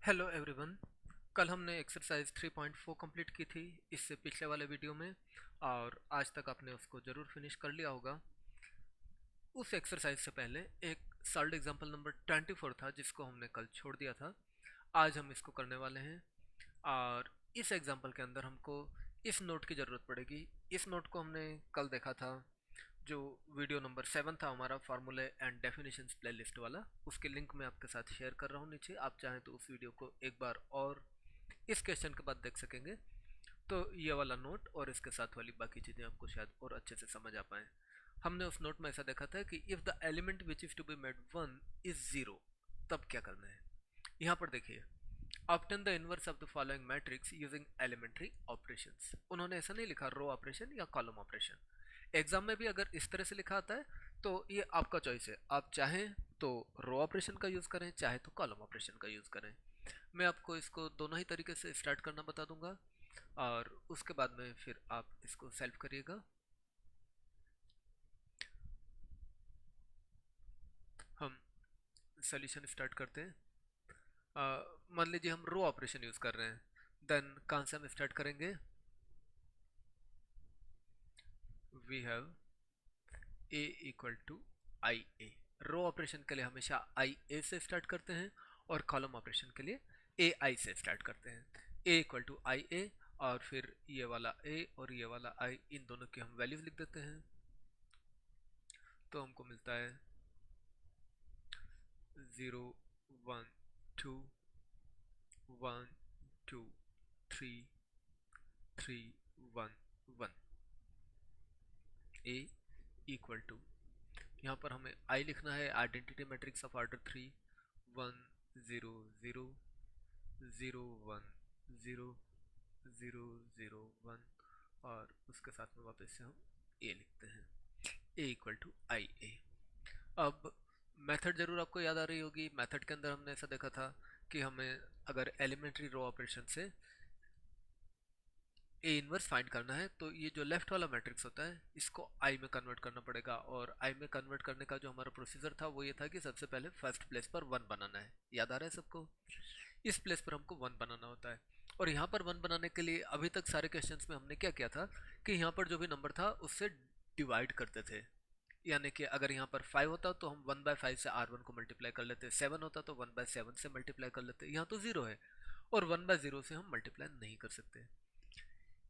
Hello everyone. कल हमने exercise 3.4 complete की थी इससे पिछले वाले वीडियो में, और आज तक आपने उसको ज़रूर फिनिश कर लिया होगा। उस एक्सरसाइज से पहले एक सॉल्व्ड एग्जांपल नंबर 24 था जिसको हमने कल छोड़ दिया था। आज हम इसको करने वाले हैं, और इस एग्जांपल के अंदर हमको इस नोट की ज़रूरत पड़ेगी। इस नोट को हमने कल देखा था, जो वीडियो नंबर 7 था हमारा, फार्मूले एंड डेफिनेशंस प्लेलिस्ट वाला। उसके लिंक मैं आपके साथ शेयर कर रहा हूँ नीचे, आप चाहें तो उस वीडियो को एक बार और इस क्वेश्चन के बाद देख सकेंगे। तो ये वाला नोट और इसके साथ वाली बाकी चीज़ें आपको शायद और अच्छे से समझ आ पाएँ। हमने उस नोट में ऐसा देखा था कि if the element which is to be made one is zero, तब क्या करना है। यहाँ पर देखिए, obtain the inverse of the following matrix using elementary operations. उन्होंने ऐसा नहीं लिखा रो ऑपरेशन या कॉलम ऑपरेशन। एग्जाम में भी अगर इस तरह से लिखा आता है तो ये आपका चॉइस है, आप चाहें तो रो ऑपरेशन का यूज़ करें, चाहे तो कॉलम ऑपरेशन का यूज़ करें। मैं आपको इसको दोनों ही तरीके से स्टार्ट करना बता दूंगा, और उसके बाद में फिर आप इसको सेल्फ करिएगा। हम सोल्यूशन स्टार्ट करते हैं। मान लीजिए हम रो ऑपरेशन यूज़ कर रहे हैं, देन कहाँ से हम स्टार्ट करेंगे। We have A equal to I A. Row operation के लिए हमेशा आई ए से स्टार्ट करते हैं, और कॉलम ऑपरेशन के लिए ए आई से स्टार्ट करते हैं। ए इक्वल टू आई ए, और फिर ये वाला ए और ये वाला आई, इन दोनों की हम वैल्यूज लिख देते हैं। तो हमको मिलता है 0 1 2 1 2 3 3 1 1। ए इक्वल टू, यहाँ पर हमें आई लिखना है, आइडेंटिटी मैट्रिक्स ऑफ ऑर्डर 3, 1 0 0 0 1 0 0 0 1, और उसके साथ में वापस से हम ए लिखते हैं। ए इक्वल टू आई ए। अब मेथड ज़रूर आपको याद आ रही होगी। मेथड के अंदर हमने ऐसा देखा था कि हमें अगर एलिमेंट्री रो ऑपरेशन से ए इनवर्स फाइंड करना है तो ये जो लेफ्ट वाला मैट्रिक्स होता है इसको आई में कन्वर्ट करना पड़ेगा, और आई में कन्वर्ट करने का जो हमारा प्रोसीजर था वो ये था कि सबसे पहले फर्स्ट प्लेस पर वन बनाना है। याद आ रहा है सबको? इस प्लेस पर हमको वन बनाना होता है, और यहाँ पर वन बनाने के लिए अभी तक सारे क्वेश्चंस में हमने क्या किया था कि यहाँ पर जो भी नंबर था उससे डिवाइड करते थे। यानी कि अगर यहाँ पर 5 होता तो हम 1/5 से R1 को मल्टीप्लाई कर लेते, 7 होता तो 1/7 से मल्टीप्लाई कर लेते। यहाँ तो 0 है, और 1/0 से हम मल्टीप्लाई नहीं कर सकते।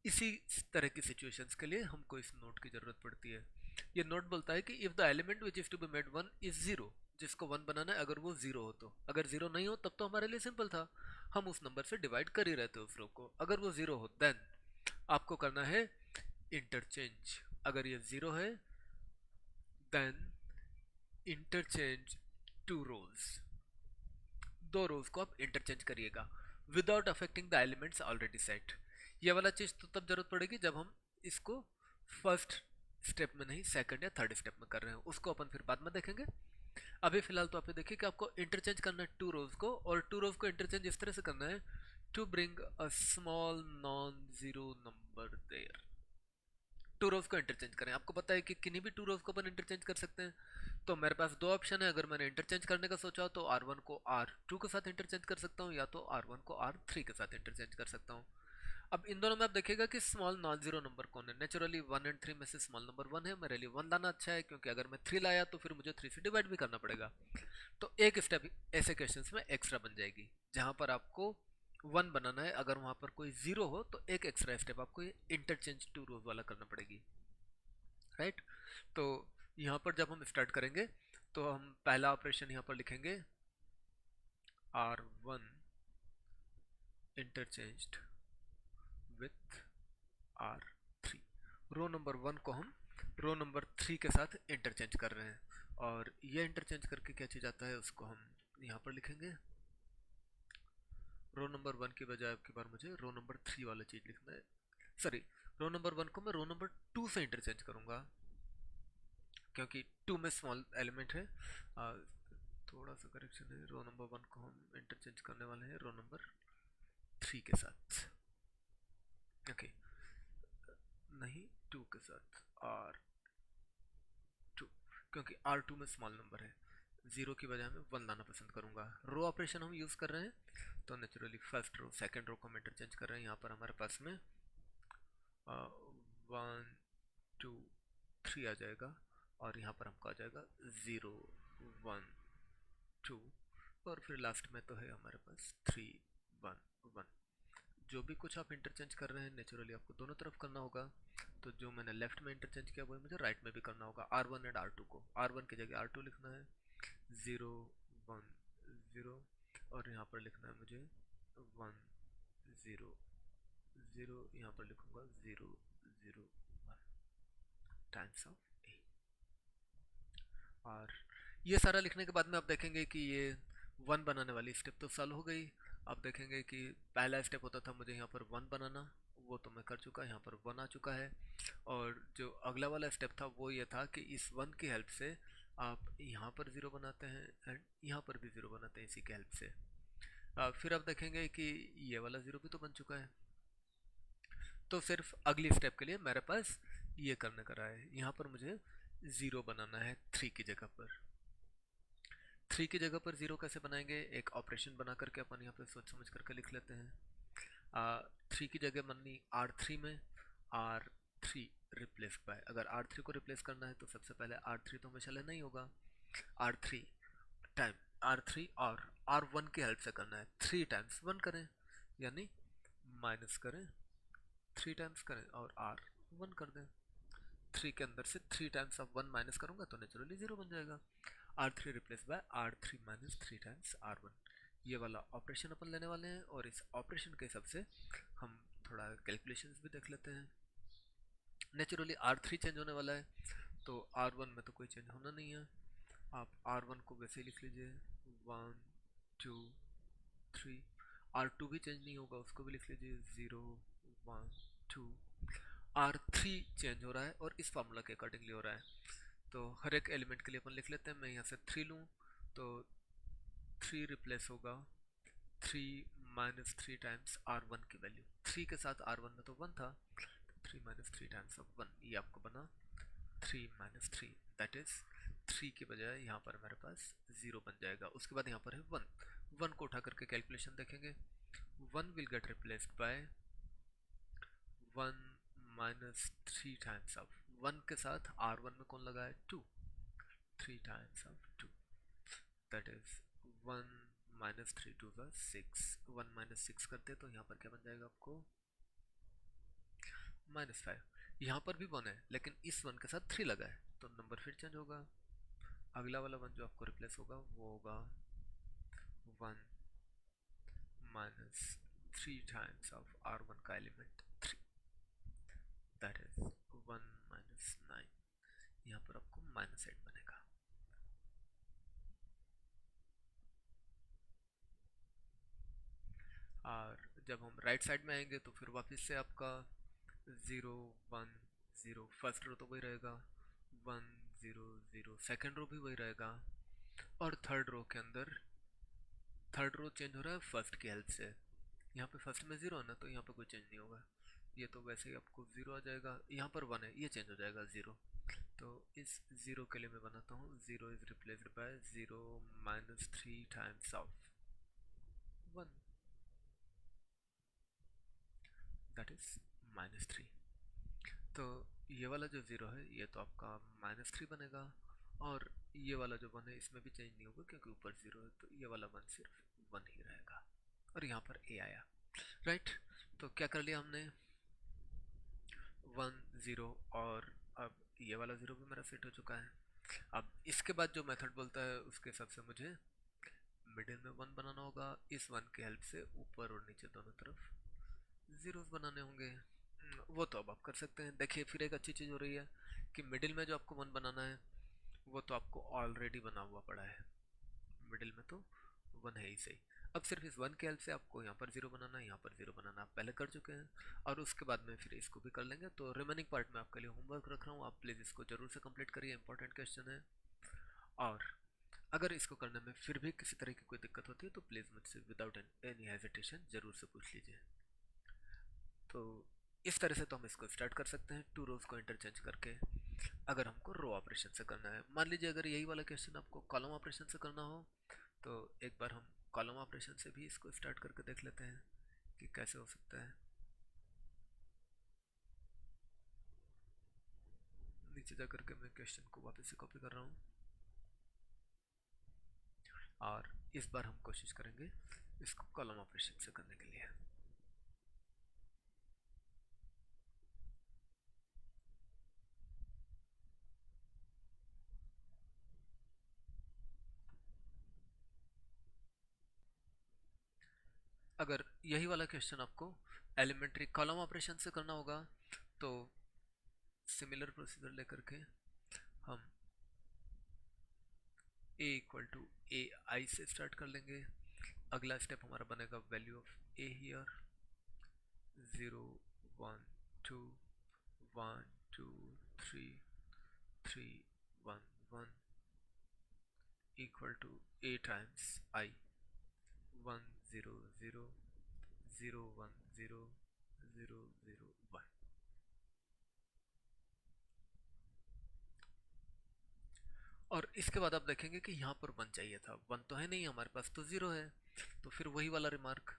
इसी तरह की सिचुएशंस के लिए हमको इस नोट की ज़रूरत पड़ती है। ये नोट बोलता है कि if the element which is to be made one is zero, जिसको वन बनाना है, अगर वो ज़ीरो हो तो। अगर ज़ीरो नहीं हो तब तो हमारे लिए सिंपल था, हम उस नंबर से डिवाइड कर ही रहते उस रो को। अगर वो ज़ीरो हो देन आपको करना है इंटरचेंज। अगर ये ज़ीरो है देन इंटरचेंज टू रोज। दो रोज को आप इंटरचेंज करिएगा without affecting the elements already set. ये वाला चीज़ तो तब जरूरत पड़ेगी जब हम इसको फर्स्ट स्टेप में नहीं, सेकंड या थर्ड स्टेप में कर रहे हैं, उसको अपन फिर बाद में देखेंगे। अभी फिलहाल तो आप ये देखिए कि आपको इंटरचेंज करना है टू रोज को, और टू रोज को इंटरचेंज इस तरह से करना है to bring a small non zero number there. Two rows को इंटरचेंज करें। आपको पता है कि किन्हीं भी टू रोज को अपन इंटरचेंज कर सकते हैं। तो मेरे पास दो ऑप्शन है, अगर मैंने इंटरचेंज करने का सोचा तो R1 को R2 के साथ इंटरचेंज कर सकता हूँ, या तो R1 को R3 के साथ इंटरचेंज कर सकता हूँ। अब इन दोनों में आप देखिएगा कि स्मॉल नॉन जीरो नंबर कौन है। नेचुरली 1 एंड 3 में से स्मॉल नंबर 1 है, मेरे लिए 1 लाना अच्छा है, क्योंकि अगर मैं 3 लाया तो फिर मुझे 3 से डिवाइड भी करना पड़ेगा। तो एक स्टेप ऐसे क्वेश्चंस में एक्स्ट्रा बन जाएगी, जहाँ पर आपको 1 बनाना है, अगर वहाँ पर कोई जीरो हो तो एक एक्स्ट्रा स्टेप आपको ये इंटरचेंज टू रोज वाला करना पड़ेगी, राइट। तो यहाँ पर जब हम स्टार्ट करेंगे तो हम पहला ऑपरेशन यहाँ पर लिखेंगे R1 interchanged with R3। Row number 1 को हम रो नंबर 3 के साथ इंटरचेंज कर रहे हैं, और ये इंटरचेंज करके क्या चीज़ आता है उसको हम यहाँ पर लिखेंगे। रो नंबर 1 की बजाय आपकी बार मुझे रो नंबर 3 वाला चीज़ लिखना है। सॉरी, रो नंबर 1 को मैं रो नंबर 2 से इंटरचेंज करूँगा, क्योंकि 2 में स्मॉल एलिमेंट है। थोड़ा सा करेक्शन है, रो नंबर 1 को हम इंटरचेंज करने वाले हैं रो नंबर 3 के साथ। ओके, नहीं 2 के साथ R2, क्योंकि R2 में स्मॉल नंबर है। 0 की बजाय मैं 1 लाना पसंद करूंगा। रो ऑपरेशन हम यूज़ कर रहे हैं, तो naturally first row second row को हम इंटरचेंज कर रहे हैं। यहाँ पर हमारे पास में 1 2 3 आ जाएगा और यहाँ पर हमको आ जाएगा 0 1 2 और फिर लास्ट में तो है हमारे पास 3 1 1। जो भी कुछ आप इंटरचेंज कर रहे हैं नेचुरली आपको दोनों तरफ करना होगा। तो जो मैंने लेफ्ट में इंटरचेंज किया वही मुझे राइट में भी करना होगा। R1 एंड R2 को R1 की जगह R2 लिखना है, 0 1 0, और यहाँ पर लिखना है मुझे 1 0 0, यहाँ पर लिखूंगा 0 0 1 टाइम्स ऑफ ए। और ये सारा लिखने के बाद में आप देखेंगे कि ये 1 बनाने वाली स्टेप तो सॉल्व हो गई। आप देखेंगे कि पहला स्टेप होता था मुझे यहाँ पर 1 बनाना, वो तो मैं कर चुका, यहाँ पर 1 आ चुका है। और जो अगला वाला स्टेप था वो ये था कि इस 1 की हेल्प से आप यहाँ पर 0 बनाते हैं एंड यहाँ पर भी 0 बनाते हैं इसी की हेल्प से। फिर आप देखेंगे कि ये वाला 0 भी तो बन चुका है। तो सिर्फ अगली स्टेप के लिए मेरे पास ये करने का रहा है। यहाँ पर मुझे 0 बनाना है 3 की जगह पर। 3 की जगह पर 0 कैसे बनाएंगे, एक ऑपरेशन बना करके अपन यहाँ पे सोच समझ करके लिख लेते हैं। 3 की जगह बननी R3 में R3 रिप्लेस बाय। अगर R3 को रिप्लेस करना है तो सबसे पहले R3 तो हमेशा लेना ही होगा। R3 टाइम R3 और R1 की हेल्प से करना है। 3 टाइम्स 1 करें यानी माइनस करें, 3 टाइम्स करें और R1 कर दें। 3 के अंदर से 3 टाइम्स ऑफ 1 माइनस करूंगा तो नेचुरली 0 बन जाएगा। R3 replace by R3 minus 3 times R1। ये वाला ऑपरेशन अपन लेने वाले हैं और इस ऑपरेशन के हिसाब से हम थोड़ा कैलकुलेशंस भी देख लेते हैं। नेचुरली R3 चेंज होने वाला है तो R1 में तो कोई चेंज होना नहीं है। आप R1 को वैसे ही लिख लीजिए 1 2 3। R2 भी चेंज नहीं होगा, उसको भी लिख लीजिए 0 1 2। R3 चेंज हो रहा है और इस फार्मूला के अकॉर्डिंगली हो रहा है। तो हर एक एलिमेंट के लिए अपन लिख लेते हैं। मैं यहाँ से 3 लूँ तो 3 रिप्लेस होगा 3 माइनस 3 टाइम्स R1 की वैल्यू। 3 के साथ R1 में तो 1 था, 3 माइनस 3 टाइम्स ऑफ 1, ये आपको बना 3 माइनस 3, दैट इज 3 की बजाय यहाँ पर हमारे पास 0 बन जाएगा। उसके बाद यहाँ पर है 1 को उठा करके कैलकुलेशन देखेंगे। 1 will get replaced by 1 minus 3 times of 1 के साथ R1 में कौन लगा है 2, 3 times of 2, that is 1 minus 3 2 का 6। 1 माइनस 6 करते तो यहाँ पर क्या बन जाएगा आपको -5। यहाँ पर भी 1 है लेकिन इस 1 के साथ 3 लगा है तो नंबर फिर चेंज होगा। अगला वाला 1 जो आपको रिप्लेस होगा वो होगा 1 माइनस 3 टाइम्स ऑफ R1 का एलिमेंट 3, दैट इज 1 माइनस 9। यहाँ पर आपको -8 बनेगा। और जब हम राइट साइड में आएंगे तो फिर वापस से आपका 0 1 0, फर्स्ट रो तो वही रहेगा, 1 0 0 सेकेंड रो भी वही रहेगा और थर्ड रो के अंदर थर्ड रो चेंज हो रहा है फर्स्ट की हेल्प से। यहाँ पे फर्स्ट में 0 है ना तो यहाँ पे कोई चेंज नहीं होगा, ये तो वैसे ही आपको 0 आ जाएगा। यहाँ पर 1 है, ये चेंज हो जाएगा 0। तो इस 0 के लिए मैं बनाता हूँ 0 is replaced by 0 minus 3 times of 1, that is -3। तो ये वाला जो 0 है ये तो आपका -3 बनेगा और ये वाला जो 1 है इसमें भी चेंज नहीं होगा क्योंकि ऊपर 0 है तो ये वाला 1 सिर्फ 1 ही रहेगा और यहाँ पर a आया, राइट। तो क्या कर लिया हमने 1 0 और अब ये वाला 0 भी मेरा सेट हो चुका है। अब इसके बाद जो मेथड बोलता है उसके हिसाब से मुझे मिडिल में 1 बनाना होगा। इस 1 की हेल्प से ऊपर और नीचे दोनों तरफ जीरोस बनाने होंगे। वो तो अब आप कर सकते हैं। देखिए फिर एक अच्छी चीज़ हो रही है कि मिडिल में जो आपको 1 बनाना है वो तो आपको ऑलरेडी बना हुआ पड़ा है, मिडिल में तो 1 है ही सही। अब सिर्फ इस 1 के हेल्प से आपको यहाँ पर 0 बनाना है, यहाँ पर 0 बनाना आप पहले कर चुके हैं और उसके बाद में फिर इसको भी कर लेंगे। तो रिमेनिंग पार्ट में आपके लिए होमवर्क रख रहा हूँ, आप प्लीज़ इसको ज़रूर से कंप्लीट करिए, इंपॉर्टेंट क्वेश्चन है। और अगर इसको करने में फिर भी किसी तरह की कोई दिक्कत होती है तो प्लीज़ मुझसे विदाउट एनी हेजिटेशन ज़रूर से पूछ लीजिए। तो इस तरह से तो हम इसको स्टार्ट कर सकते हैं 2 रोज को इंटरचेंज करके। अगर हमको रो ऑपरेशन से करना है, मान लीजिए अगर यही वाला क्वेश्चन आपको कॉलम ऑपरेशन से करना हो तो एक बार हम कॉलम ऑपरेशन से भी इसको स्टार्ट करके देख लेते हैं कि कैसे हो सकता है। नीचे जा करके मैं क्वेश्चन को वापस से कॉपी कर रहा हूँ और इस बार हम कोशिश करेंगे इसको कॉलम ऑपरेशन से करने के लिए। अगर यही वाला क्वेश्चन आपको एलिमेंट्री कॉलम ऑपरेशन से करना होगा तो सिमिलर प्रोसीजर लेकर के हम a इक्वल टू ए आई से स्टार्ट कर लेंगे। अगला स्टेप हमारा बनेगा value of a here 0 1 2 1 2 3 3 1 1 equal to a times I 1 0 0 0 1 0 0 0 1। और इसके बाद आप देखेंगे कि यहाँ पर 1 चाहिए था, 1 तो है नहीं हमारे पास, तो 0 है। तो फिर वही वाला रिमार्क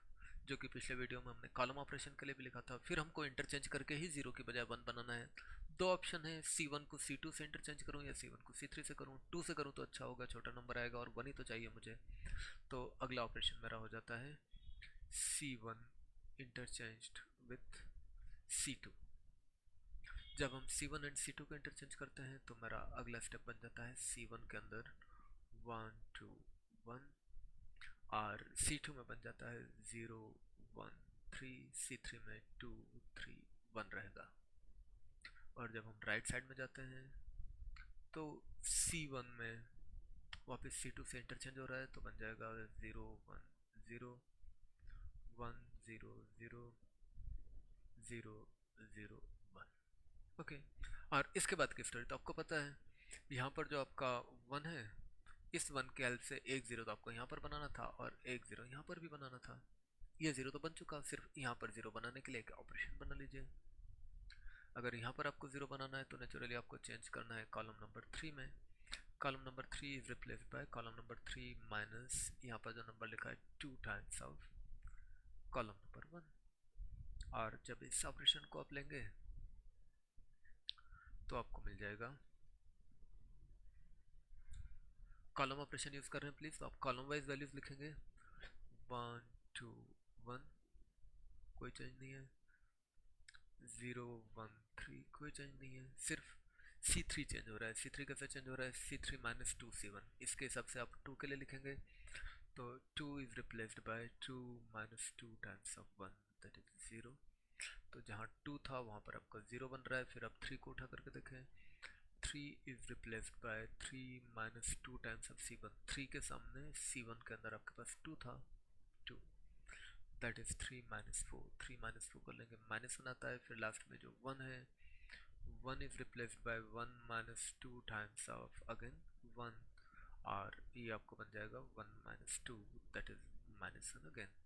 जो कि पिछले वीडियो में हमने कॉलम ऑपरेशन के लिए भी लिखा था, फिर हमको इंटरचेंज करके ही 0 की बजाय 1 बनाना है। दो ऑप्शन है, C1 को C2 से इंटरचेंज करूँ या C1 को C3 से करूँ। 2 से करूँ तो अच्छा होगा, छोटा नंबर आएगा, और 1 ही तो चाहिए मुझे। तो अगला ऑपरेशन मेरा हो जाता है C1 इंटरचेंज्ड विथ C2। जब हम C1 एंड C2 को इंटरचेंज करते हैं तो मेरा अगला स्टेप बन जाता है C1 के अंदर 1 2 1 और C2 में बन जाता है 0 1 3, C3 में 2 3 1 रहेगा। और जब हम राइट साइड में जाते हैं तो C1 में वापस C2 से इंटरचेंज हो रहा है, तो बन जाएगा 0 1 0 1 0 0 0 0 1। ओके। और इसके बाद की स्टोरी तो आपको पता है। यहाँ पर जो आपका 1 है, इस 1 के हेल्प से एक 0 तो आपको यहाँ पर बनाना था और एक 0 यहाँ पर भी बनाना था। ये 0 तो बन चुका, सिर्फ यहाँ पर 0 बनाने के लिए एक ऑपरेशन बना लीजिए। अगर यहाँ पर आपको 0 बनाना है तो नेचुरली आपको चेंज करना है कॉलम नंबर 3 में। Column number 3 is replaced by column number 3 minus यहाँ पर जो नंबर लिखा है 2 टाइम्स ऑफ कॉलम नंबर 1। और जब इस ऑपरेशन को आप लेंगे तो आपको मिल जाएगा, कॉलम ऑपरेशन यूज कर रहे हैं प्लीज, तो आप कॉलम वाइज वैल्यूज लिखेंगे 1 2 1, कोई चेंज नहीं है। 0 1 3, कोई चेंज नहीं है। सिर्फ C3 चेंज हो रहा है। C3 कैसे चेंज हो रहा है? C3 माइनस 2 C1, इसके हिसाब से आप 2 के लिए लिखेंगे। तो 2 is replaced by 2 minus 2 times of 1, that is 0। तो जहाँ 2 था वहाँ पर आपका 0 बन रहा है। फिर आप 3 को उठा करके देखें, 3 is replaced by 3 minus 2 times of C1। 3 के सामने C1 के अंदर आपके पास 2 था, 2, दैट इज 3 माइनस 4। 3 माइनस 4 कर लेंगे, माइनस 1 आता है। फिर लास्ट में जो 1 है, 1 is replaced by 1 minus 2 times of again 1, और ये आपको बन जाएगा 1 minus 2, that is minus 1 again।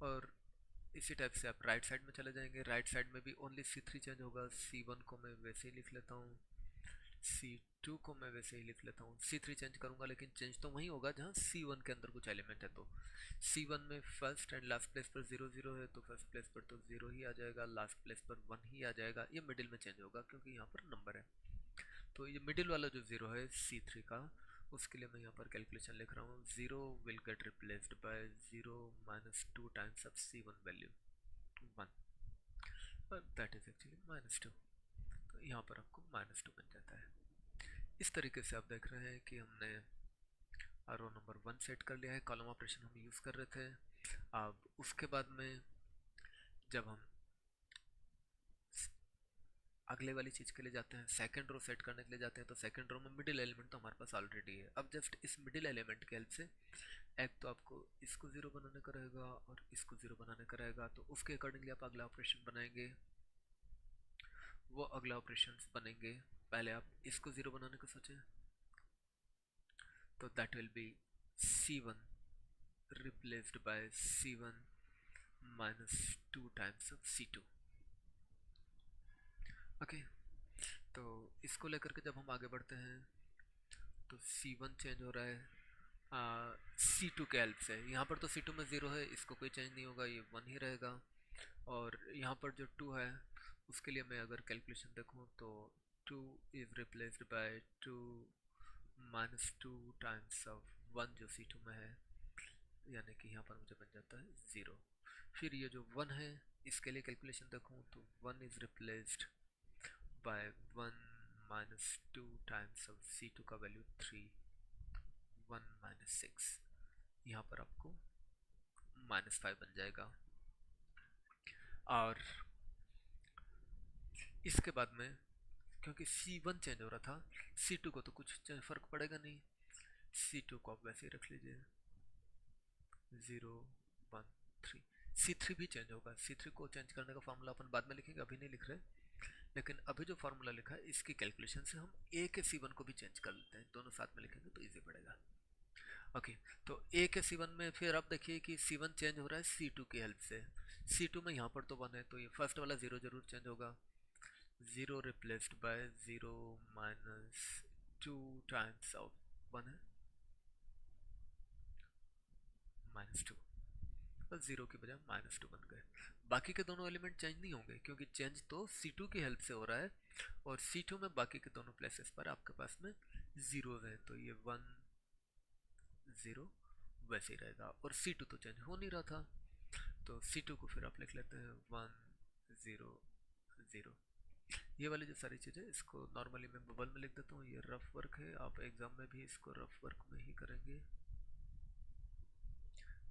और इसी टाइप से आप राइट साइड में चले जाएंगे। राइट साइड में भी ओनली C3 चेंज होगा। C1 को मैं वैसे ही लिख लेता हूँ, C2 को मैं वैसे ही लिख लेता हूँ। C3 चेंज करूंगा लेकिन चेंज तो वहीं होगा जहाँ C1 के अंदर कुछ एलिमेंट है। तो C1 में फर्स्ट एंड लास्ट प्लेस पर 0 0 है, तो फर्स्ट प्लेस पर तो 0 ही आ जाएगा, लास्ट प्लेस पर 1 ही आ जाएगा। ये मिडिल में चेंज होगा क्योंकि यहाँ पर नंबर है। तो ये मिडिल वाला जो 0 है C3 का, उसके लिए मैं यहाँ पर कैलकुलेशन लिख रहा हूँ। 0 will get replaced by 0 minus 2 times of C1 value 1, that is actually minus 2। तो यहाँ पर आपको माइनस 2 बन जाता है। इस तरीके से आप देख रहे हैं कि हमने रो नंबर 1 सेट कर लिया है। कॉलम ऑपरेशन हम यूज़ कर रहे थे। अब उसके बाद में जब हम अगले वाली चीज़ के लिए जाते हैं, सेकंड रो सेट करने के लिए जाते हैं, तो सेकंड रो में मिडिल एलिमेंट तो हमारे पास ऑलरेडी है। अब जस्ट इस मिडिल एलिमेंट के हेल्प से एक तो आपको इसको 0 बनाने का रहेगा और इसको 0 बनाने का रहेगा। तो उसके अकॉर्डिंगली आप अगला ऑपरेशन बनाएंगे। वो अगला ऑपरेशन बनेंगे, पहले आप इसको 0 बनाने का सोचें, तो that will be C1 replaced by C1 minus 2 times of C2। Okay. तो इसको लेकर के जब हम आगे बढ़ते हैं तो C1 चेंज हो रहा है C2 के हेल्प से। यहाँ पर तो C2 में 0 है, इसको कोई चेंज नहीं होगा, ये 1 ही रहेगा। और यहाँ पर जो 2 है उसके लिए मैं अगर कैलकुलेशन देखूँ तो 2 is replaced by 2 minus 2 times of 1 जो C2 में है, यानी कि यहाँ पर मुझे बन जाता है 0। फिर ये जो 1 है इसके लिए कैलकुलेशन देखूँ तो 1 is replaced by 1 minus 2 times of C2 का वैल्यू 3, 1 माइनस 6, यहाँ पर आपको -5 बन जाएगा। और इसके बाद में क्योंकि C1 चेंज हो रहा था, C2 को तो कुछ फर्क पड़ेगा नहीं, C2 को आप वैसे ही रख लीजिए 0 1 3। C3 भी चेंज होगा, C3 को चेंज करने का फार्मूला अपन बाद में लिखेंगे, अभी नहीं लिख रहे। लेकिन अभी जो फार्मूला लिखा है इसकी कैलकुलेशन से हम A के C1 को भी चेंज कर लेते हैं, दोनों साथ में लिखेंगे तो इजी पड़ेगा। ओके, तो A के C1 में फिर आप देखिए कि C1 चेंज हो रहा है C2 की हेल्प से। C2 में यहाँ पर तो 1 है तो ये फर्स्ट वाला 0 जरूर चेंज होगा, 0 replaced by 0 minus 2 times of 1 है -2, और 0 की बजाय -2 बन गए। बाकी के दोनों एलिमेंट चेंज नहीं होंगे क्योंकि चेंज तो C2 की हेल्प से हो रहा है, और C2 में बाकी के दोनों प्लेसेस पर आपके पास में 0 है, तो ये 1 0 वैसे ही रहेगा। और C2 तो चेंज हो नहीं रहा था, तो C2 को फिर आप लिख लेते हैं 1 0 0। ये वाली जो सारी चीज़ें इसको नॉर्मली मैं बबल में लिख देता हूँ, ये रफ वर्क है, आप एग्जाम में भी इसको रफ वर्क में ही करेंगे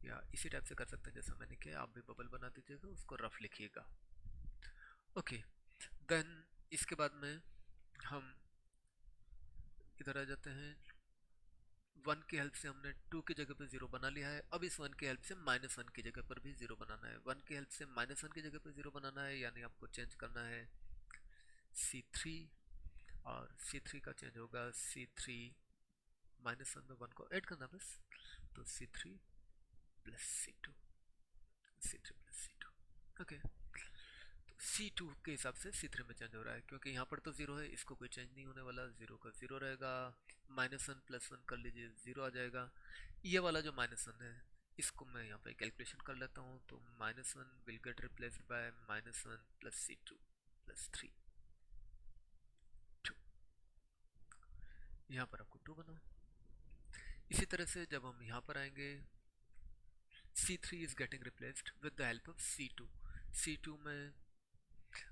या इसी टाइप से कर सकते हैं जैसा मैंने किया, आप भी बबल बना दीजिएगा, उसको रफ लिखिएगा। ओके, देन इसके बाद में हम इधर आ जाते हैं। 1 की हेल्प से हमने 2 की जगह पे 0 बना लिया है, अब इस 1 की हेल्प से -1 की जगह पर भी 0 बनाना है। 1 की हेल्प से -1 की जगह पर 0 बनाना है, यानी आपको चेंज करना है C3, और C3 का चेंज होगा C3 -1 में 1 को ऐड करना बस, तो C3 plus C2, C3 plus C2। Okay, तो C2 के हिसाब से C3 में चेंज हो रहा है, क्योंकि यहाँ पर तो 0 है, इसको कोई चेंज नहीं होने वाला, 0 का 0 रहेगा, -1 +1 कर लीजिए 0 आ जाएगा। ये वाला जो -1 है इसको मैं यहाँ पे कैलकुलेशन कर लेता हूँ, तो -1 will get replaced by -1 plus C2 plus 3 2, यहाँ पर आपको 2 बना। इसी तरह से जब हम यहाँ पर आएंगे, C3 is getting replaced with the help of C2। C2 में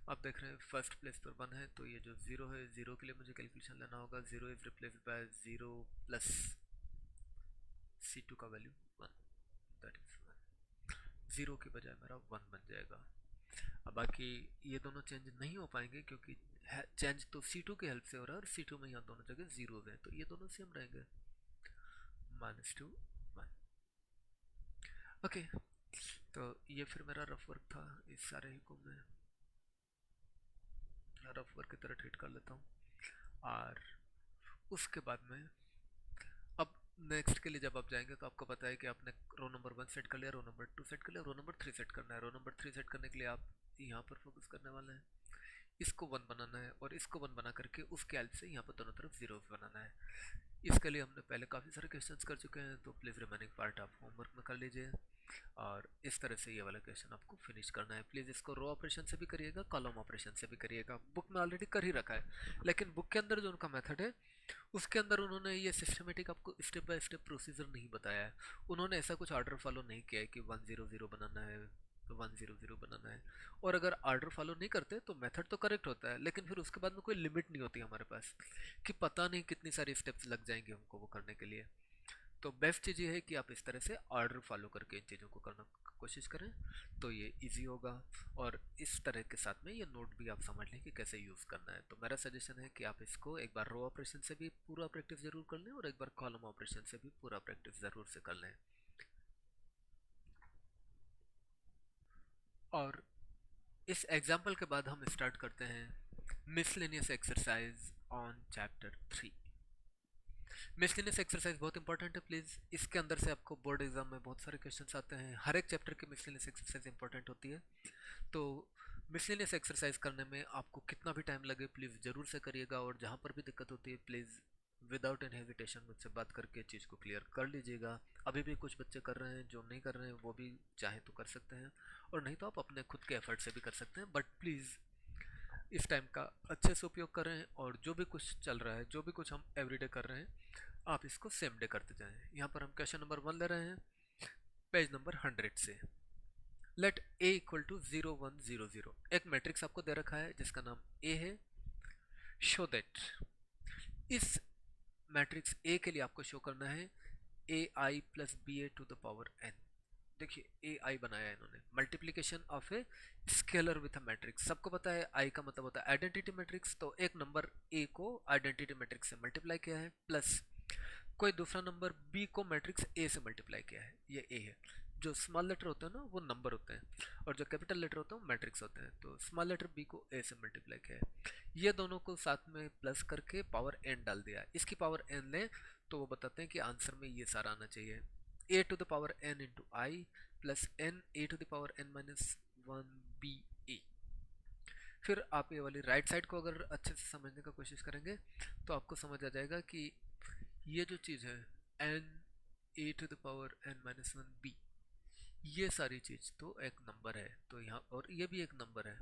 आप देख रहे हैं फर्स्ट प्लेस पर 1 है, तो ये जो 0 है, 0 के लिए मुझे कैलकुलेशन लेना होगा, 0 is replaced by 0 plus C2 का वैल्यू 1, दैट इज 1, 0 की बजाय मेरा 1 बन जाएगा। अब बाकी ये दोनों चेंज नहीं हो पाएंगे क्योंकि चेंज तो C2 की हेल्प से हो रहा है, और C2 में यहाँ दोनों जगह 0 है, तो ये दोनों सेम रहेंगे, -2 1। ओके, तो ये फिर मेरा रफ वर्क था, इस सारे ही को मैं रफ वर्क की तरह ट्रीट कर लेता हूँ। और उसके बाद में अब नेक्स्ट के लिए जब आप जाएंगे तो आपको पता है कि आपने रो नंबर 1 सेट कर लिया, रो नंबर 2 सेट कर लिया, रो नंबर 3 सेट करना है। रो नंबर 3 सेट करने के लिए आप यहाँ पर फोकस करने वाले हैं, इसको 1 बनाना है, और इसको 1 बना करके उसके हेल्प से यहाँ पर दोनों तरफ 0 बनाना है। इसके लिए हमने पहले काफ़ी सारे क्वेश्चंस कर चुके हैं, तो प्लीज़ रिमेनिंग पार्ट आप होमवर्क में कर लीजिए, और इस तरह से ये वाला क्वेश्चन आपको फिनिश करना है। प्लीज़ इसको रो ऑपरेशन से भी करिएगा, कॉलम ऑपरेशन से भी करिएगा, बुक में ऑलरेडी कर ही रखा है, लेकिन बुक के अंदर जो उनका मेथड है उसके अंदर उन्होंने ये सिस्टमेटिक आपको स्टेप बाय स्टेप प्रोसीजर नहीं बताया है। उन्होंने ऐसा कुछ ऑर्डर फॉलो नहीं किया है कि 100 बनाना है, 100 बनाना है। और अगर ऑर्डर फॉलो नहीं करते तो मेथड तो करेक्ट होता है, लेकिन फिर उसके बाद में कोई लिमिट नहीं होती हमारे पास कि पता नहीं कितनी सारी स्टेप्स लग जाएंगे हमको वो करने के लिए। तो बेस्ट चीज़ ये है कि आप इस तरह से ऑर्डर फॉलो करके इन चीज़ों को करना कोशिश करें, तो ये इजी होगा। और इस तरह के साथ में ये नोट भी आप समझ लें कि कैसे यूज़ करना है। तो मेरा सजेशन है कि आप इसको एक बार रो ऑपरेशन से भी पूरा प्रैक्टिस ज़रूर कर लें, और एक बार कॉलम ऑपरेशन से भी पूरा प्रैक्टिस ज़रूर से कर लें। और इस एग्जाम्पल के बाद हम स्टार्ट करते हैं miscellaneous exercise on chapter 3। Miscellaneous exercise बहुत इंपॉर्टेंट है, प्लीज़ इसके अंदर से आपको बोर्ड एग्जाम में बहुत सारे क्वेश्चंस आते हैं, हर एक चैप्टर की मिसलेनियस एक्सरसाइज इंपॉर्टेंट होती है। तो मिसलेनियस एक्सरसाइज करने में आपको कितना भी टाइम लगे प्लीज़ ज़रूर से करिएगा, और जहाँ पर भी दिक्कत होती है प्लीज़ विदाउट एनी हेजिटेशन मुझसे बात करके चीज़ को क्लियर कर लीजिएगा। अभी भी कुछ बच्चे कर रहे हैं, जो नहीं कर रहे हैं वो भी चाहे तो कर सकते हैं, और नहीं तो आप अपने खुद के एफर्ट से भी कर सकते हैं। बट प्लीज़ इस टाइम का अच्छे से उपयोग करें, और जो भी कुछ चल रहा है, जो भी कुछ हम एवरीडे कर रहे हैं, आप इसको सेम डे करते जाएं। यहाँ पर हम क्वेश्चन नंबर 1 ले रहे हैं, पेज नंबर 100 से। Let A equal to 0 1 0 0। एक मैट्रिक्स आपको दे रखा है जिसका नाम ए है। शो दैट, इस मैट्रिक्स ए के लिए आपको शो करना है A I plus B A to the power N. देखिए ए आई बनाया है इन्होंने, multiplication of a scalar with a matrix. सबको पता है आई का मतलब होता है आइडेंटिटी मैट्रिक्स, तो एक नंबर ए को आइडेंटिटी मैट्रिक्स से मल्टीप्लाई किया है, प्लस कोई दूसरा नंबर बी को मैट्रिक्स ए से मल्टीप्लाई किया है, ये ए है। जो स्मॉल लेटर होते हैं ना वो नंबर होते हैं, और जो कैपिटल लेटर होते हैं वो मैट्रिक्स होते हैं। तो स्मॉल लेटर बी को ए से मल्टीप्लाई किया है, ये दोनों को साथ में प्लस करके पावर एन डाल दिया। इसकी पावर एन लें तो वो बताते हैं कि आंसर में ये सारा आना चाहिए, A to the power N into I plus N A to the power N minus one B A. फिर आप ये वाली राइट साइड को अगर अच्छे से समझने का कोशिश करेंगे तो आपको समझ आ जाएगा कि ये जो चीज़ है N A to the power N minus one B, ये सारी चीज़ तो एक नंबर है, तो यहाँ और ये भी एक नंबर है,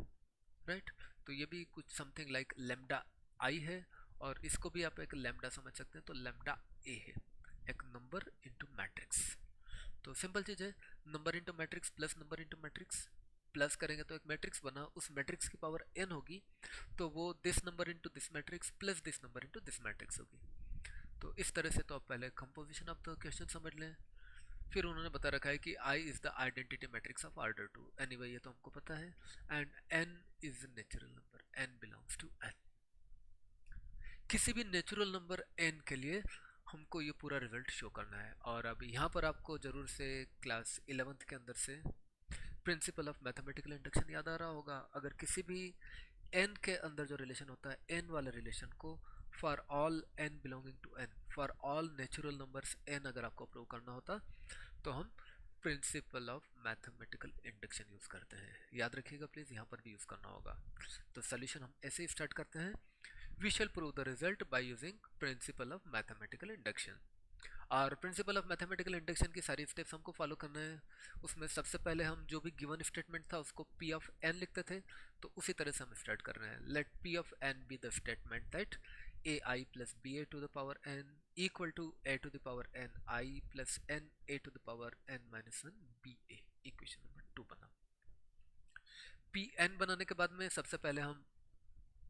राइट। तो ये भी कुछ समथिंग लाइक लेमडा आई है, और इसको भी आप एक लेमडा समझ सकते हैं, तो लेमडा ए है, एक नंबर इंटू मैट्रिक्स। तो सिंपल चीज़ है, number into matrix plus number into matrix, plus करेंगे तो एक मैट्रिक्स बना, उस मैट्रिक्स की पावर n होगी, तो वो this number into this matrix plus this number into this matrix होगी। तो इस तरह से तो आप पहले कंपोजिशन ऑफ द क्वेश्चन समझ लें। फिर उन्होंने बता रखा है कि I is the identity matrix of order 2, anyway ये तो हमको पता है, and n is natural number, n belongs to n। किसी भी नेचुरल नंबर n के लिए हमको ये पूरा रिजल्ट शो करना है। और अब यहाँ पर आपको ज़रूर से क्लास 11th के अंदर से प्रिंसिपल ऑफ मैथमेटिकल इंडक्शन याद आ रहा होगा। अगर किसी भी n के अंदर जो रिलेशन होता है n वाले रिलेशन को, for all n belonging to n, for all natural numbers n अगर आपको अप्रूव करना होता तो हम principle of mathematical induction use करते हैं। याद रखिएगा प्लीज़, यहाँ पर भी यूज़ करना होगा। तो सोल्यूशन हम ऐसे ही स्टार्ट करते हैं, we shall prove the result by using principle of mathematical induction. और प्रिंसिपल ऑफ मैथमेटिकल इंडक्शन की सारी स्टेप्स हमको फॉलो करना है। उसमें सबसे पहले हम जो भी गिवन स्टेटमेंट था उसको पी ऑफ एन लिखते थे, तो उसी तरह से हम स्टार्ट कर रहे हैं। Let P of N be the statement that A I plus B A to the power N equal to A to the power N I plus N A to the power N minus one B A. Equation number 2 बना। P N बनाने के बाद में सबसे पहले हम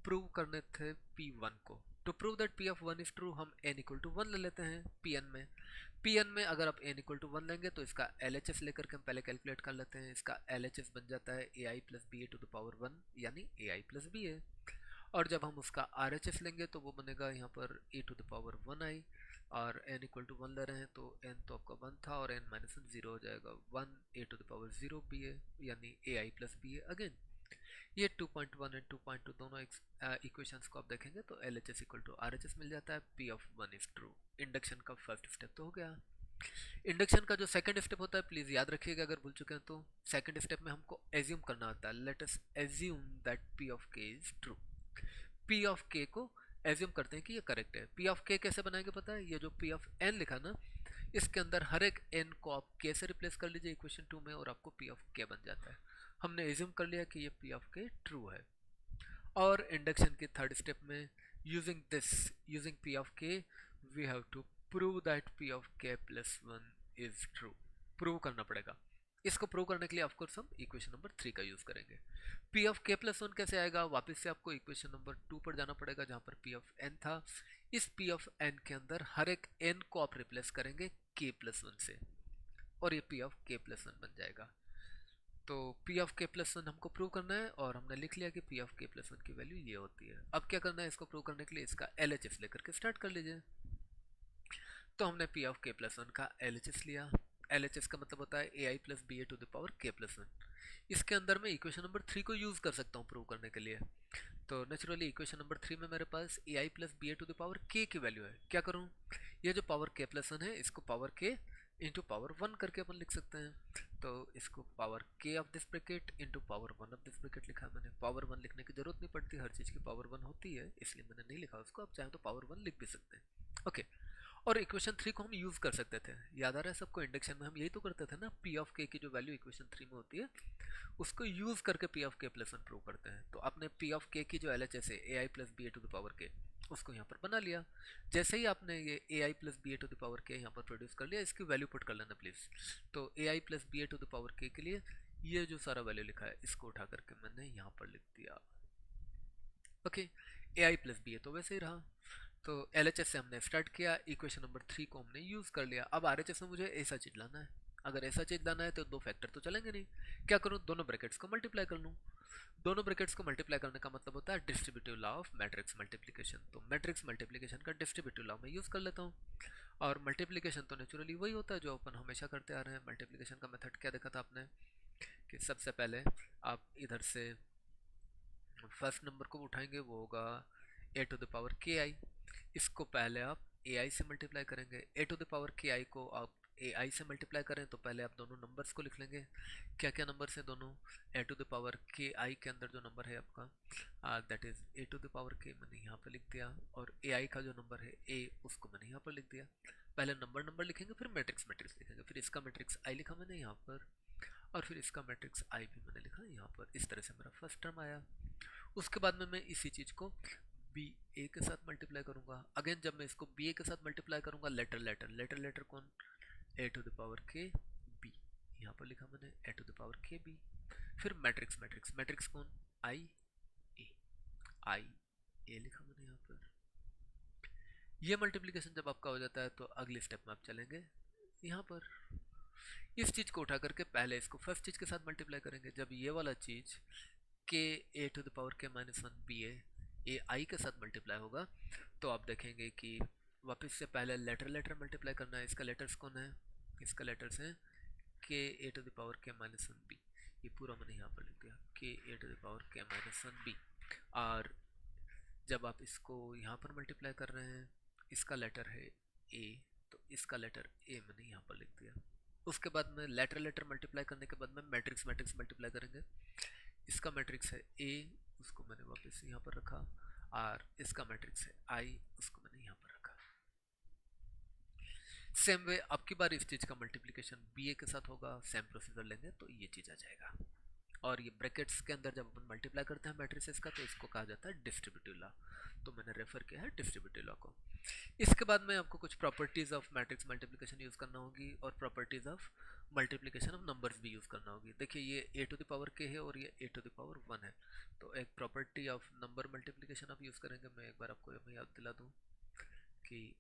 prove करने थे P1 को। To prove that P of 1 is true हम n इक्वल टू 1 ले लेते हैं Pn में। Pn में अगर आप n इक्वल टू 1 लेंगे तो इसका LHS लेकर के हम पहले कैलकुलेट कर लेते हैं। इसका LHS बन जाता है ai plus B A to the power 1, यानी ai प्लस बी ए। और जब हम उसका RHS लेंगे तो वो बनेगा यहाँ पर a to the power 1i, और n इक्वल टू 1 ले रहे हैं तो n तो आपका 1 था और n माइनस 1 0 हो जाएगा, 1 a to the power 0 B A, यानी ai plus B A again. ये 2.1 एंड 2.2 दोनों इक्वेशंस को आप देखेंगे तो LHS इक्वल टू RHS मिल जाता है। P of 1 is true. Induction का फर्स्ट स्टेप तो हो गया। इंडक्शन का जो सेकंड स्टेप होता है प्लीज याद रखिएगा, अगर भूल चुके हैं तो सेकंड स्टेप में हमको एज्यूम करना होता है। Let us assume that P of K is true. P of K को एज्यूम करते हैं कि ये करेक्ट है। P ऑफ K कैसे बनाएंगे पता है, ये जो P ऑफ N लिखा ना, इसके अंदर हर एक n को आप k से रिप्लेस कर लीजिए इक्वेशन 2 में, और आपको P ऑफ K बन जाता है। हमने एज्यूम कर लिया कि ये P ऑफ K ट्रू है। और इंडक्शन के थर्ड स्टेप में using P of K we have to prove that P of K plus 1 is true. Prove करना पड़ेगा। इसको प्रूव करने के लिए ऑफकोर्स हम इक्वेशन नंबर 3 का यूज करेंगे। P ऑफ K प्लस 1 कैसे आएगा, वापस से आपको इक्वेशन नंबर 2 पर जाना पड़ेगा जहां पर P ऑफ N था। इस P ऑफ N के अंदर हर एक n को आप रिप्लेस करेंगे K प्लस 1 से, और ये P ऑफ K प्लस 1 बन जाएगा। तो P ऑफ K प्लस 1 हमको प्रूव करना है, और हमने लिख लिया कि P ऑफ K प्लस 1 की वैल्यू ये होती है। अब क्या करना है, इसको प्रूव करने के लिए इसका LHS लेकर के स्टार्ट कर लीजिए। तो हमने P ऑफ K प्लस 1 का LHS लिया। LHS का मतलब होता है AI plus B A to the power K plus 1। इसके अंदर मैं इक्वेशन नंबर 3 को यूज कर सकता हूँ प्रूव करने के लिए। तो नेचुरली इक्वेशन नंबर 3 में मेरे पास AI plus B A to the power K की वैल्यू है। क्या करूँ, ये जो पावर K प्लस 1 है इसको पावर K इंटू पावर 1 करके अपन लिख सकते हैं। तो इसको power K of this bracket into power 1 of this bracket लिखा है मैंने। पावर 1 लिखने की जरूरत नहीं पड़ती, हर चीज़ की पावर 1 होती है, इसलिए मैंने नहीं लिखा उसको। आप चाहें तो पावर 1 लिख भी सकते हैं। ओके। और इक्वेशन 3 को हम यूज कर सकते थे, याद आ रहा है सबको? इंडक्शन में हम यही तो करते थे ना, पी ऑफ के की जो वैल्यू इक्वेशन 3 में होती है उसको यूज करके पी ऑफ के प्लस वन प्रूव करते हैं। तो आपने पी ऑफ के की जो एल एच एस है A I plus B A to the power K, उसको यहाँ पर बना लिया। जैसे ही आपने ये A I plus B A to the power K यहाँ पर प्रोड्यूस कर लिया, इसकी वैल्यू पुट कर लेना प्लीज। तो A I plus B A to the power के लिए ये जो सारा वैल्यू लिखा है इसको उठा करके मैंने यहाँ पर लिख दिया। Okay, A I plus B ए तो वैसे ही रहा। तो एल एच एस से हमने स्टार्ट किया, इक्वेशन नंबर 3 को हमने यूज कर लिया। अब आर एच एस में मुझे ऐसा चीज लाना है। अगर ऐसा चीज लाना है तो दो फैक्टर तो चलेंगे नहीं, क्या करूँ? दोनों ब्रैकेट्स को मल्टीप्लाई कर लूँ। दोनों ब्रैकेट्स को मल्टीप्लाई करने का मतलब होता है distributive law of matrix multiplication. तो मैट्रिक्स मल्टीप्लिकेशन का डिस्ट्रीब्यूटिव लॉ मैं यूज कर लेता हूँ। और मल्टीप्लिकेशन तो नेचुरली वही होता है जो अपन हमेशा करते आ रहे हैं। मल्टीप्लिकेशन का मेथड क्या देखा था आपने कि सबसे पहले आप इधर से फर्स्ट नंबर को उठाएंगे, वो होगा ए टू द पावर के आई। इसको पहले आप ए आई से मल्टीप्लाई करेंगे। ए टू द पावर के आई को आप ए आई से मल्टीप्लाई करें तो पहले आप दोनों नंबर्स को लिख लेंगे। क्या क्या नंबर्स हैं दोनों? ए टू द पावर के आई के अंदर जो नंबर है आपका that is A to the power K, मैंने यहाँ पर लिख दिया। और ए आई का जो नंबर है ए, उसको मैंने यहाँ पर लिख दिया। पहले नंबर नंबर लिखेंगे, फिर मैट्रिक्स मैट्रिक्स लिखेंगे। फिर इसका मैट्रिक्स आई लिखा मैंने यहाँ पर, और फिर इसका मैट्रिक्स आई भी मैंने लिखा यहाँ पर। इस तरह से मेरा फर्स्ट टर्म आया। उसके बाद में मैं इसी चीज को बी ए के साथ मल्टीप्लाई करूंगा। अगेन जब मैं इसको बी ए के साथ मल्टीप्लाई करूंगा, लेटर लेटर लेटर लेटर कौन? ए to the power K B, यहाँ पर लिखा मैंने ए to the power K B. फिर मैट्रिक्स मैट्रिक्स मैट्रिक्स कौन? आई ए, आई ए लिखा मैंने यहाँ पर। ये मल्टीप्लिकेशन जब आपका हो जाता है तो अगले स्टेप में आप चलेंगे यहाँ पर। इस चीज को उठा करके पहले इसको फर्स्ट चीज के साथ मल्टीप्लाई करेंगे। जब ये वाला चीज के ए टू द पावर के माइनस वन बी ए आई के साथ मल्टीप्लाई होगा तो आप देखेंगे कि वापस से पहले लेटर लेटर मल्टीप्लाई करना है। इसका लेटर्स कौन है? इसका लेटर्स है के ए टू द पावर के माइनस वन बी। ये पूरा मैंने यहाँ पर लिख दिया, के ए टू द पावर के माइनस वन बी। और जब आप इसको यहाँ पर मल्टीप्लाई कर रहे हैं, इसका लेटर है ए, तो इसका लेटर ए मैंने यहाँ पर लिख दिया। उसके बाद में लेटर लेटर मल्टीप्लाई करने के बाद में मैट्रिक्स मैट्रिक्स मल्टीप्लाई करेंगे। इसका मैट्रिक्स है ए, उसको मैंने वापस यहाँ पर रखा। और इसका मैट्रिक्स है आई, उसको मैंने यहाँ पर रखा। सेम वे आपकी बार इस चीज का मल्टीप्लिकेशन बी ए के साथ होगा, सेम प्रोसीजर लेंगे तो ये चीज आ जाएगा। और ये ब्रैकेट्स के अंदर जब अपन मल्टीप्लाई करते हैं मैट्रिसेस का तो इसको कहा जाता है डिस्ट्रीब्यूटिव लॉ। तो मैंने रेफर किया है डिस्ट्रीब्यूटिव लॉ को। इसके बाद में आपको कुछ properties of matrix multiplication use करना होगी और properties of multiplication of numbers भी यूज करना होगी। देखिए ये ए टू द पावर के है और ये A to the power one है, तो एक प्रॉपर्टी ऑफ नंबर मल्टीप्लिकेशन आप यूज करेंगे। मैं एक बार आपको मैं याद दिला दूं कि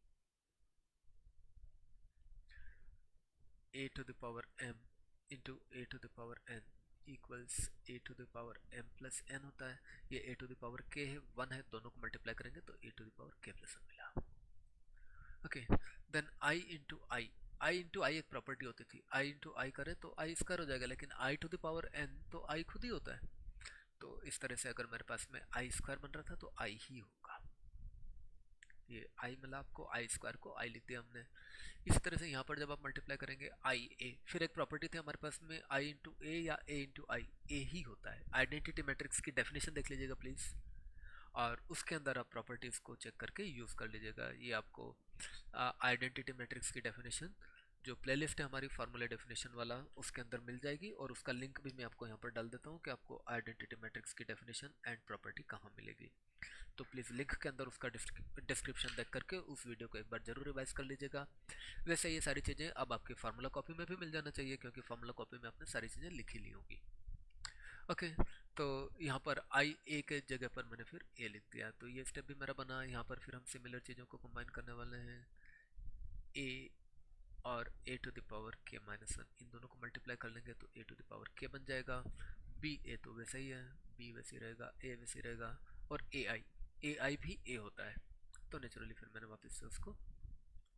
A to the power m into A to the power n equals A to the power m plus n होता है। ये A to the power k है, वन है, दोनों को मल्टीप्लाई करेंगे तो A to the power k plus one मिला। Okay, then I into I. I into I एक प्रॉपर्टी होती थी, आई इंटू आई करे तो आई स्क्वायर हो जाएगा, लेकिन आई टू द पावर n तो आई खुद ही होता है। तो इस तरह से अगर मेरे पास में आई स्क्वायर बन रहा था तो आई ही होगा। ये आई मिला आपको, आई स्क्वायर को आई लिख दिया हमने। इस तरह से यहाँ पर जब आप मल्टीप्लाई करेंगे आई ए, फिर एक प्रॉपर्टी थी हमारे पास में आई इंटू ए या ए इंटू आई, ए ही होता है। आइडेंटिटी मैट्रिक्स की डेफिनेशन देख लीजिएगा प्लीज़, और उसके अंदर आप प्रॉपर्टीज़ को चेक करके यूज़ कर लीजिएगा। ये आपको आइडेंटिटी मैट्रिक्स की डेफिनेशन जो प्लेलिस्ट है हमारी फार्मूला डेफिनेशन वाला, उसके अंदर मिल जाएगी। और उसका लिंक भी मैं आपको यहाँ पर डाल देता हूँ कि आपको आइडेंटिटी मैट्रिक्स की डेफिनेशन एंड प्रॉपर्टी कहाँ मिलेगी। तो प्लीज़ लिंक के अंदर उसका डिस्क्रिप्शन देख करके उस वीडियो को एक बार जरूर रिवाइज कर लीजिएगा। वैसे ये सारी चीज़ें अब आपकी फार्मूला कॉपी में भी मिल जाना चाहिए, क्योंकि फार्मूला कॉपी में आपने सारी चीज़ें लिखी ली होगी। ओके, तो यहाँ पर आई ए के जगह पर मैंने फिर ए लिख दिया, तो ये स्टेप भी मेरा बना। यहाँ पर फिर हम सिमिलर चीज़ों को कंबाइन करने वाले हैं। ए और ए टू द पावर के माइनस वन, इन दोनों को मल्टीप्लाई कर लेंगे तो ए टू द पावर के बन जाएगा। बी ए तो वैसा ही है, बी वैसे ही रहेगा, ए वैसे ही रहेगा। और ए आई भी ए होता है, तो नेचुरली फिर मैंने वापस से उसको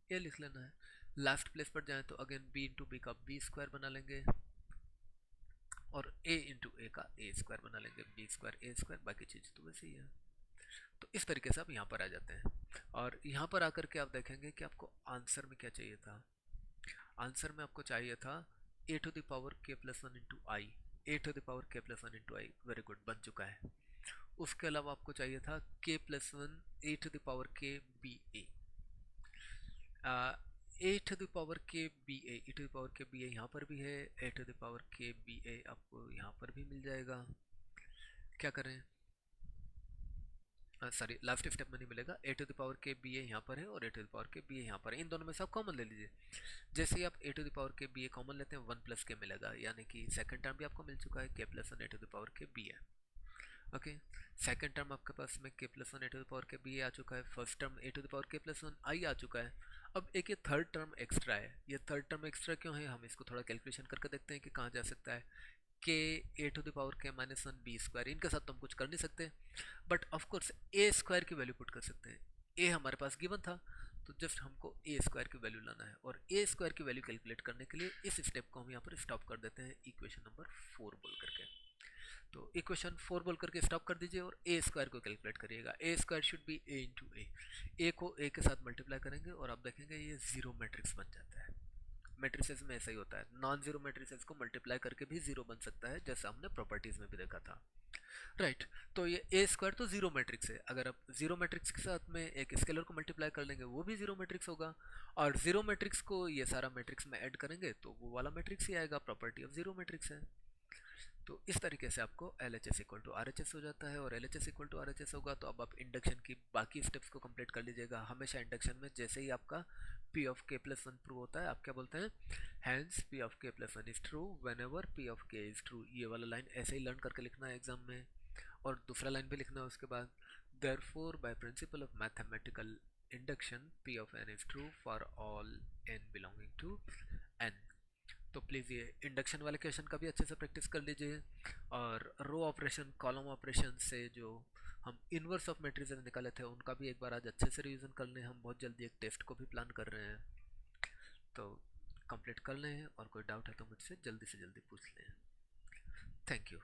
ए लिख लेना है। लास्ट प्लेस पर जाएं तो अगेन बी इंटू बी का बी स्क्वायर बना लेंगे, और ए इंटू ए का ए स्क्वायर बना लेंगे, बी स्क्वायर ए स्क्वायर, बाकी चीज़ तो वैसे ही है। तो इस तरीके से आप यहाँ पर आ जाते हैं। और यहाँ पर आकर के आप देखेंगे कि आपको आंसर में क्या चाहिए था। आंसर में आपको चाहिए था A to the power K plus one into I, A to the power K plus one into I, very good, बन चुका है। उसके अलावा आपको चाहिए था K plus one A to the power K B A, A to the power K B A to the power K B A यहाँ पर भी है, A to the power K B A आपको यहाँ पर भी मिल जाएगा। क्या करें, सॉरी लास्ट स्टेप में नहीं मिलेगा, ए to the power K B A यहाँ पर है और ए to the power K B A यहाँ पर है, इन दोनों में से आप कॉमन ले लीजिए। जैसे ही आप ए to the power K B A common लेते हैं 1 प्लस के मिलेगा, यानी कि सेकंड टर्म भी आपको मिल चुका है K plus one A to the power K B A. Okay, second term आपके पास में K plus one A to the power K B A आ चुका है, first term A to the power K plus one I आ चुका है। अब एक ये थर्ड टर्म एक्स्ट्रा है, ये थर्ड टर्म एक्स्ट्रा क्यों है, हम इसको थोड़ा कैलकुलेशन करके देखते हैं कि कहाँ जा सकता है। के ए टू द पावर के माइनस वन बी स्क्वायर, इनके साथ तो हम कुछ कर नहीं सकते, बट ऑफकोर्स ए स्क्वायर की वैल्यू पुट कर सकते हैं। ए हमारे पास गिवन था, तो जस्ट हमको ए स्क्वायर की वैल्यू लाना है, और ए स्क्वायर की वैल्यू कैलकुलेट करने के लिए इस स्टेप को हम यहाँ पर स्टॉप कर देते हैं इक्वेशन नंबर 4 बोल करके। तो इक्वेशन 4 बोल करके स्टॉप कर दीजिए और ए स्क्वायर को कैलकुलेट करिएगा। A square should be A into A को ए के साथ मल्टीप्लाई करेंगे और आप देखेंगे ये जीरो मैट्रिक्स बन जाता है। मैट्रिसेस में ऐसा ही होता है, नॉन जीरो मैट्रिसेस को मल्टीप्लाई करके भी जीरो बन सकता है, जैसा हमने प्रॉपर्टीज में भी देखा था। राइट, तो ये ए स्क्वायर तो जीरो मैट्रिक्स है, अगर आप जीरो मैट्रिक्स के साथ में एक स्केलर को मल्टीप्लाई कर लेंगे वो भी जीरो मैट्रिक्स होगा, और जीरो मैट्रिक्स को ये सारा मैट्रिक्स में ऐड करेंगे तो वो वाला मैट्रिक्स ही आएगा, प्रॉपर्टी ऑफ जीरो मैट्रिक्स है। तो इस तरीके से आपको L H S equal to R H S हो जाता है, और L H S equal to R H S होगा तो अब आप इंडक्शन की बाकी स्टेप्स को कंप्लीट कर लीजिएगा। हमेशा इंडक्शन में जैसे ही आपका पी ऑफ के प्लस वन प्रूव होता है, आप क्या बोलते हैं, हैंस पी ऑफ के plus one is true when ever P of के इज ट्रू। ये वाला लाइन ऐसे ही लर्न करके लिखना है एग्जाम में, और दूसरा लाइन भी लिखना है उसके बाद, therefore by principle of mathematical induction P of N is true for all N belonging to N. तो प्लीज़ ये इंडक्शन वाले क्वेश्चन का भी अच्छे से प्रैक्टिस कर लीजिए, और रो ऑपरेशन कॉलम ऑपरेशन से जो हम इन्वर्स ऑफ मैट्रिसेस निकाले थे उनका भी एक बार आज अच्छे से रिवीजन कर लें। हम बहुत जल्दी एक टेस्ट को भी प्लान कर रहे हैं, तो कंप्लीट कर लें, और कोई डाउट है तो मुझसे जल्दी से जल्दी पूछ लें। Thank you.